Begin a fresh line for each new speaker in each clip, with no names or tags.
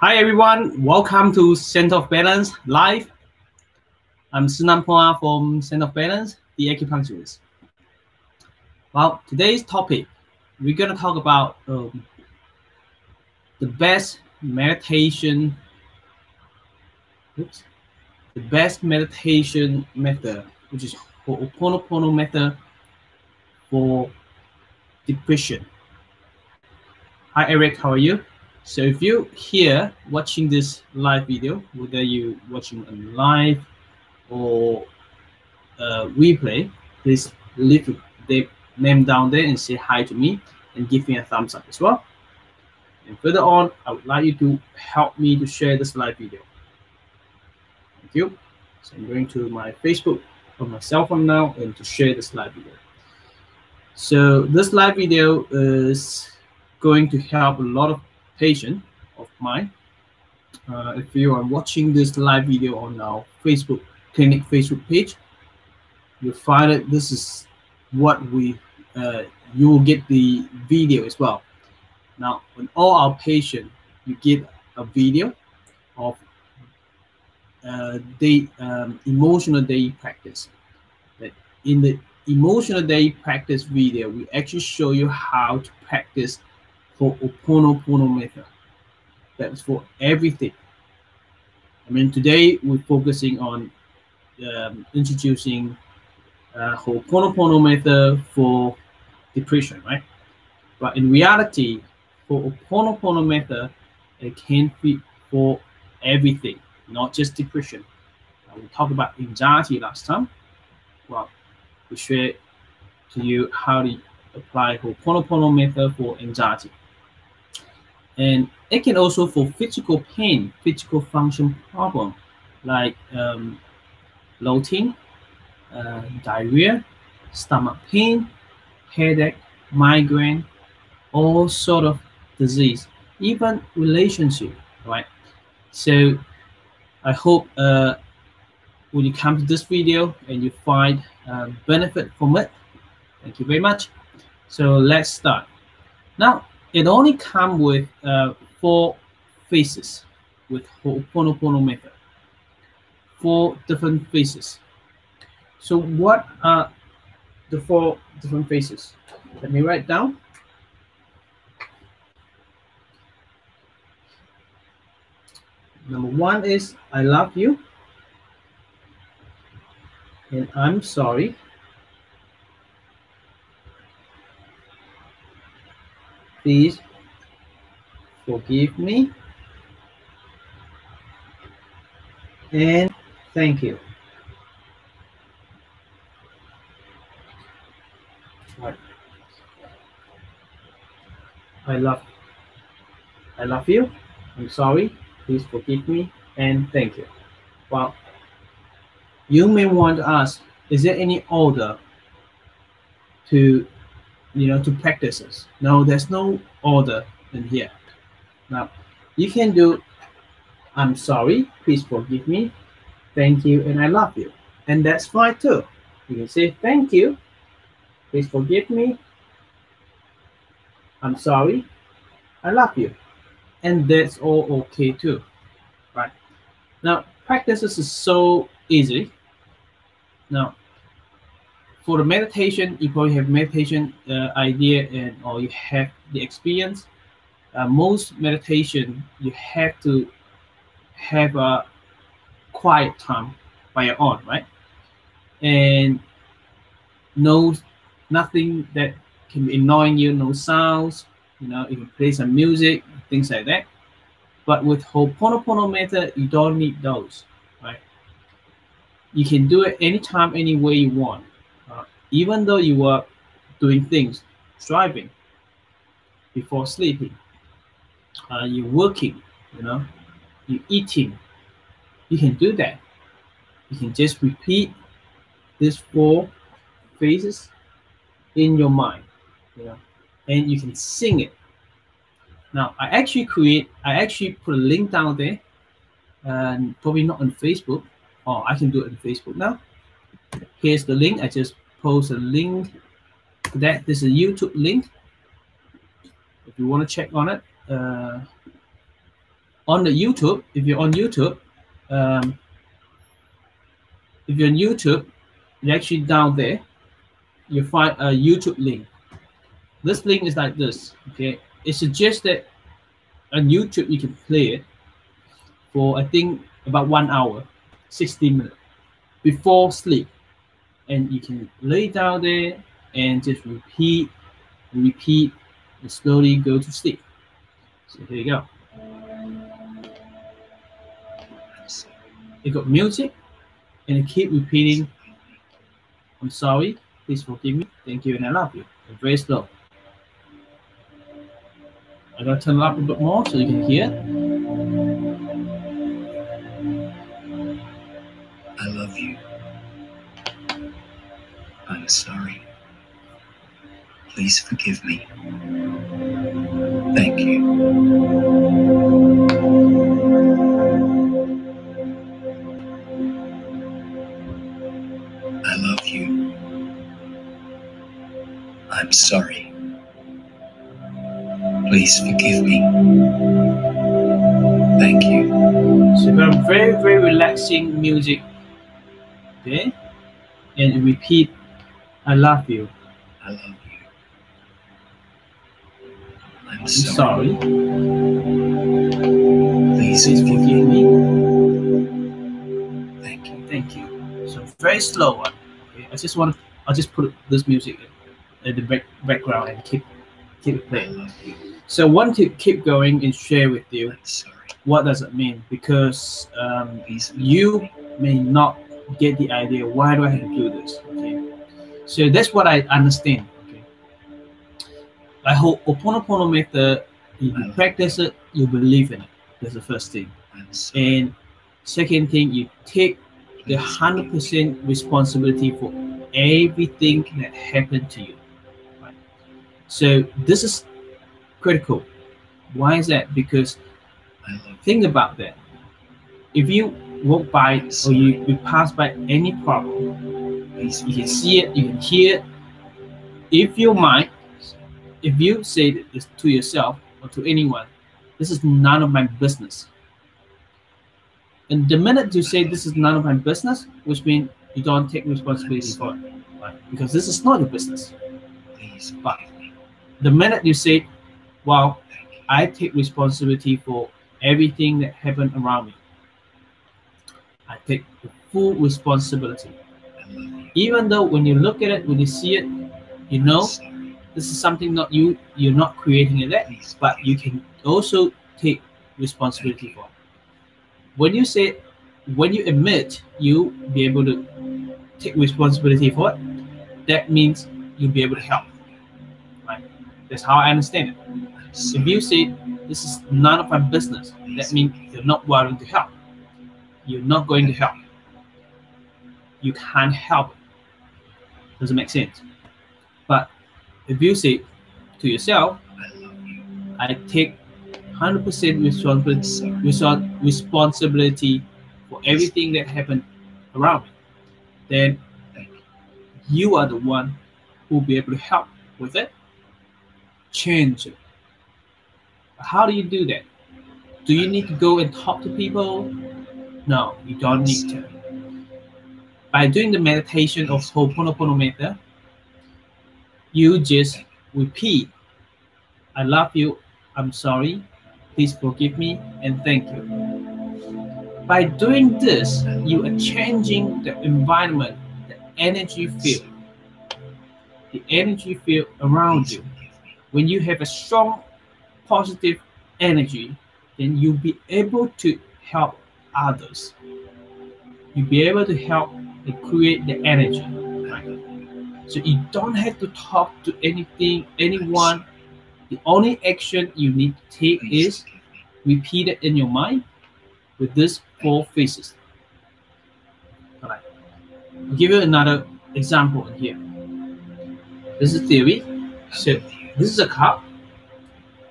Hi everyone, welcome to Center of Balance Live. I'm Szenan from Center of Balance, the acupuncturist. Well, today's topic, we're going to talk about the best meditation method, which is Ho'oponopono method for depression. Hi Eric, how are you? So if you're here watching this live video, whether you're watching on live or replay, please leave the name down there and say hi to me and give me a thumbs up as well. And further on, I would like you to help me to share this live video. Thank you. So I'm going to my Facebook on my cell phone now and to share this live video. So this live video is going to help a lot of patients of mine. If you are watching this live video on our Facebook clinic Facebook page, you'll find that this is what you will get the video as well. Now, on all our patients, you get a video of emotional day practice. But in the emotional day practice video, we actually show you how to practice Ho'oponopono method. That's for everything. I mean, today we're focusing on introducing Ho'oponopono method for depression, right? But in reality, Ho'oponopono method, it can fit for everything, not just depression. We talked about anxiety last time. Well, we share to you how to apply Ho'oponopono method for anxiety. And it can also for physical pain, physical function problem, like bloating, diarrhea, stomach pain, headache, migraine, all sort of disease, even relationship, right? So I hope when you come to this video and you find benefit from it, thank you very much. So let's start. Now, it only comes with 4 phases with Ho'oponopono method. 4 different phases. So what are the 4 different phases? Let me write down. Number 1 is I love you and I'm sorry. Please forgive me and thank you. Right. I love you. I'm sorry. Please forgive me and thank you. Well, you may want to ask, is there any order to practice this? No, there's no order in here. Now, you can do I'm sorry, please forgive me, thank you, and I love you. And that's fine too. You can say thank you, please forgive me, I'm sorry, I love you. And that's all okay too, right? Now, practices is so easy. Now, for the meditation, you probably have meditation idea or you have the experience. Most meditation, you have to have a quiet time by your own, right? And nothing that can be annoying you, no sounds, you can play some music, things like that. But with Ho'oponopono method, you don't need those, right? You can do it anytime, any way you want. Even though you are doing things, driving, before sleeping, you're working, you're eating, you can do that. You can just repeat these 4 phases in your mind, and you can sing it. Now, I actually put a link down there, and probably not on Facebook. Oh, I can do it on Facebook now. Here's the link. I just post a link to that. This is a YouTube link. If you want to check on it, On the YouTube, if you're on YouTube, you actually down there, you find a YouTube link. This link is like this, okay? It suggests that on YouTube you can play it for I think about 1 hour, 60 minutes before sleep, and you can lay down there and just repeat, and slowly go to sleep. So here you go. You got music, and you keep repeating, I'm sorry, please forgive me, thank you, and I love you. And very slow. I'm gonna turn it up a bit more so you can hear.
I love you. I'm sorry. Please forgive me. Thank you. I love you. I'm sorry. Please forgive me. Thank you.
So you got very, very relaxing music, okay? And you repeat, I love you.
I love you. I'm
sorry.
Please
forgive me.
Thank you.
Thank you. So very slow one. Okay? I'll just put this music in the background and keep it playing. So I want to keep going and share with you what does it mean, because you may not get the idea, why do I have to do this? Okay, so that's what I understand. Okay, I hope Ho'oponopono method, if you practice it, you believe in it. That's the first thing. And second thing, you take the 100% responsibility for everything that happened to you. Right? So this is critical. Why is that? Because think about that. If you walk by or you pass by any problem, you can see it, you can hear it. If your mind, if you say this to yourself or to anyone, this is none of my business. And the minute you say this is none of my business, which means you don't take responsibility for it, right? Because this is not your business. But the minute you say, well, I take responsibility for everything that happened around me, I take the full responsibility. Even though when you look at it, when you see it, you know this is something not you're not creating it, but you can also take responsibility for it. When you admit you be able to take responsibility for it, that means you'll be able to help. Right? That's how I understand it. If you say this is none of my business, that means you're not willing to help. You're not going to help. You can't help it. Doesn't make sense. But if you say to yourself, I take 100% responsibility for everything that happened around me, then you are the one who will be able to help with it, change it. How do you do that? Do you need to go and talk to people? No, you don't need to. By doing the meditation of Ho'oponopono method, you just repeat, I love you, I'm sorry, please forgive me, and thank you. By doing this, you are changing the environment, the energy field. The energy field around you. When you have a strong, positive energy, then you'll be able to help others. You'll be able to help and create the energy. Right? So you don't have to talk to anyone. The only action you need to take is repeat it in your mind with these 4 phases. All right. I'll give you another example here. This is theory. So this is a cup.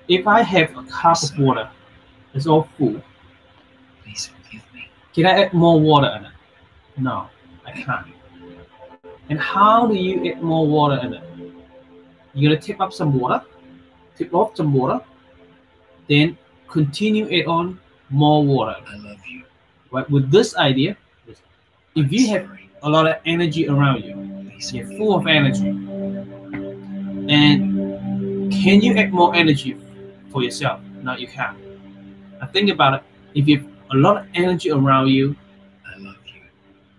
If I have a cup of water, it's all full. Can I add more water in it? No, I can't. And how do you add more water in it? You're gonna tip off some water, then continue it on more water.
I love you.
But with this idea, if
I'm
you have
sorry.
a lot of energy around you,
Please
you're
forgive
full of
me.
energy, and can you add more energy for yourself? No, you can't. Now think about it. If you have a lot of energy around you,
I love you.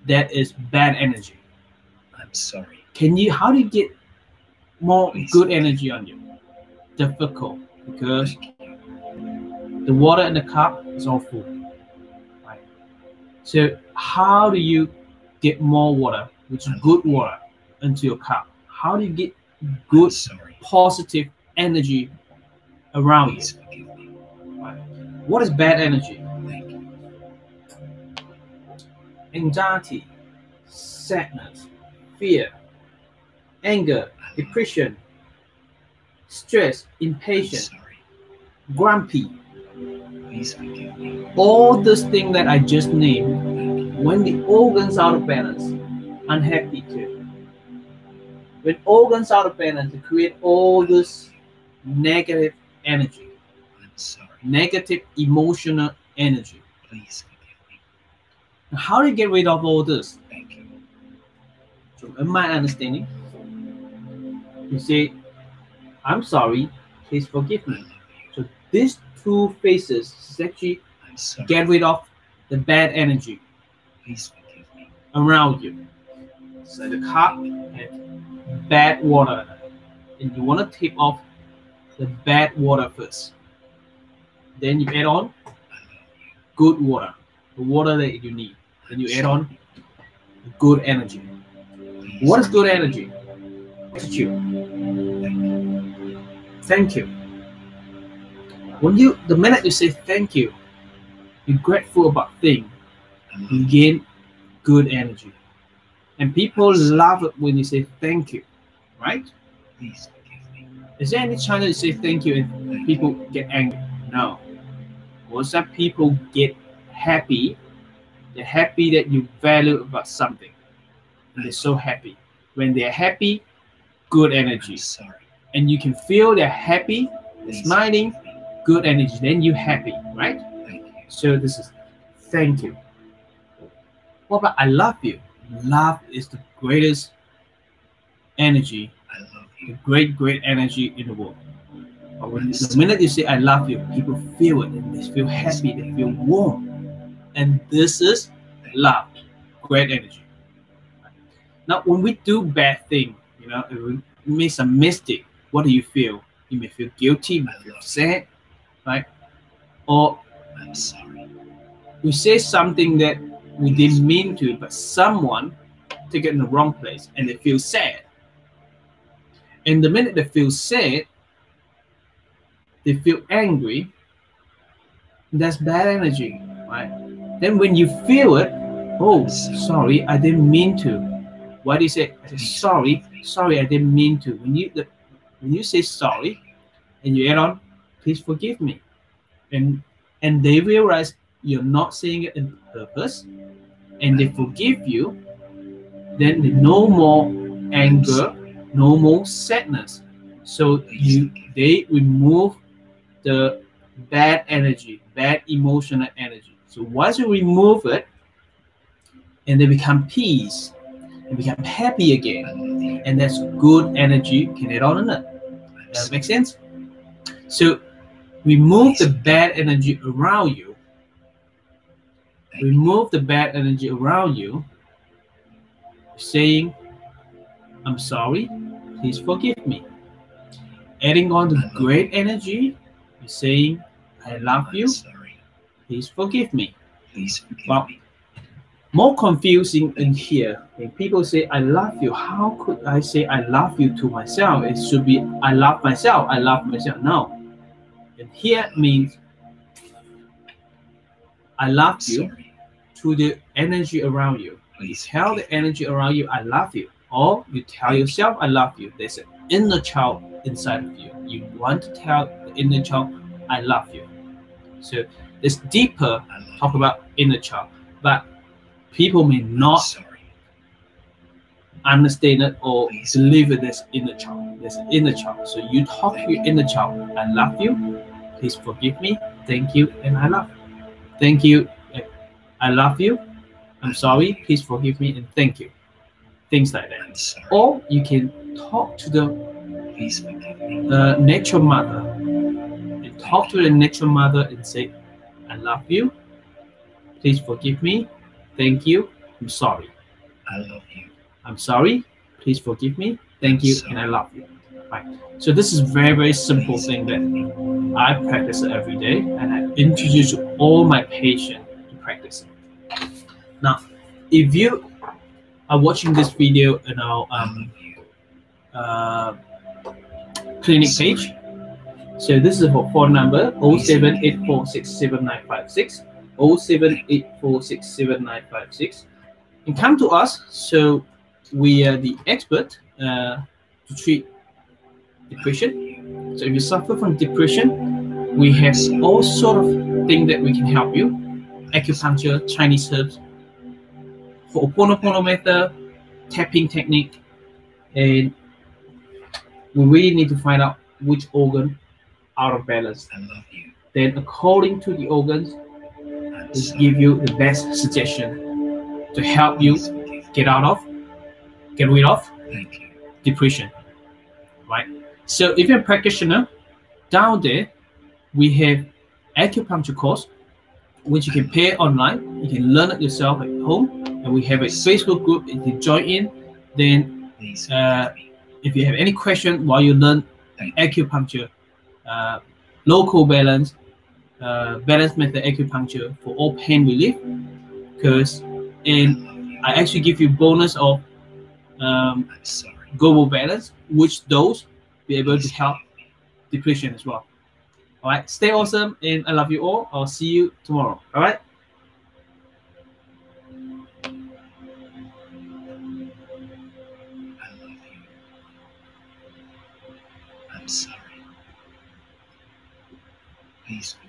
that is bad energy.
I'm sorry.
How do you get more
Please
good
forgive
energy
me.
on you? Difficult, because
Thank you.
the water in the cup is all full. Right? So how do you get more water, which is good water, into your cup? How do you get
I'm
good
sorry.
positive energy around
Please
you?
forgive me.
Right? What is bad energy?
Thank you.
Anxiety, sadness, fear, anger,
I love
depression, stress,
you. I'm
impatience,
sorry.
grumpy.
Please forgive me.
All those things that I just named,
Thank you.
when the organs out of balance, unhappy too. When organs out of balance, they create all this negative energy,
I'm sorry.
negative emotional energy.
Please forgive me.
Now, how do you get rid of all this?
Thank you.
So in my understanding, you say, I'm sorry, please forgive
I
me.
love you.
So these two phases is actually
I'm sorry.
get rid of the bad energy
Please forgive me.
around you. So the cup has bad water, and you want to take off the bad water first. Then you add on
I love you.
good water, the water that you need. Then
I'm
you add on
sorry.
good energy.
Please
What is good
forgive me.
energy? Gratitude.
Thank you.
Thank you. The minute you say thank you, you're grateful about things,
I love
you
you.
gain good energy. And people
I'm sorry.
love it when you say thank you, right?
Please forgive me.
Is there any chance that you say thank you and
Thank
people
you.
get angry? No. Most of people get happy. They're happy that you value about something. And they're so happy. When they're happy, good
I'm
energy.
sorry.
And you can feel they're happy, they're
Please
smiling,
forgive me.
good energy. Then you're happy, right?
Thank you.
So this is thank you. What about I love you? Love is the greatest energy,
I love
the
you.
great energy in the world. But when
I'm
the
sorry.
minute you say I love you, people feel it and they feel happy, they feel warm. And this is love, great energy. Now when we do bad thing, if we make some mistake, what do you feel? You may feel guilty, you may
I
feel
love you.
sad, right? Or
I'm sorry.
we say something that we didn't mean to, but someone took it in the wrong place and they feel sad. And the minute they feel sad, they feel angry, that's bad energy, right? Then when you feel it, oh, sorry, I didn't mean to. Why do you say, I say sorry, I didn't mean to. When you say sorry and you add on, please forgive me, and they realize you're not saying it in purpose, and they forgive you, then no more anger, no more sadness. So they remove the bad energy, bad emotional energy. So once you remove it, and they become peace, and become happy again, and that's good energy can add on in it. That makes sense? So remove the bad energy around you. Remove the bad energy around you, saying, I'm sorry, please forgive me. Adding on the great energy, you're saying, I love you, please forgive me.
Please forgive
Well,
me.
more confusing in here, when people say, I love you, how could I say I love you to myself? It should be, I love myself, I love myself. No. And here means, I love you to the energy around you. You tell the energy around you, I love you. Or you tell yourself, I love you. There's an inner child inside of you. You want to tell the inner child, I love you. So this deeper talk about inner child. But people may not understand it or believe it as inner child. There's an inner child. So you talk to your inner child, I love you, please forgive me, thank you, and I love you. thank you, I love you, I'm sorry, please forgive me, and thank you. Things like that.
I'm sorry.
Or you can talk to the
Please forgive me.
nature mother, and talk to the nature mother and say, I love you, please forgive me, thank you, I'm sorry.
I love you.
I'm sorry, please forgive me, thank you, and I love you. Right. So this is very, very simple thing that I practice every day, and I introduce all my patients to practice it. Now, if you are watching this video in our
I love you.
clinic page, so this is a phone number 0784679956, 0784679956, and come to us. So we are the expert to treat depression. So if you suffer from depression, we have all sort of things that we can help you. Acupuncture, Chinese herbs, Ho'oponopono method, tapping technique, and we really need to find out which organ out of balance.
I love you.
Then according to the organs,
I'm
we
sorry.
give you the best suggestion to help you
Please forgive me.
get rid of
Thank you.
depression, right? So if you're a practitioner, down there, we have acupuncture course, which you can pay online. You can learn it yourself at home, and we have a Facebook group you can join in. Then
Please forgive me.
if you have any question while you learn
Thank you.
acupuncture, local balance, balance method acupuncture for all pain relief, because and I actually give you bonus of
I'm sorry.
global balance, which those be able to
Please
help
forgive me.
depression as well. All right, stay awesome, and I love you all. I'll see you tomorrow. All right.
I love you. I'm sorry. Please forgive me.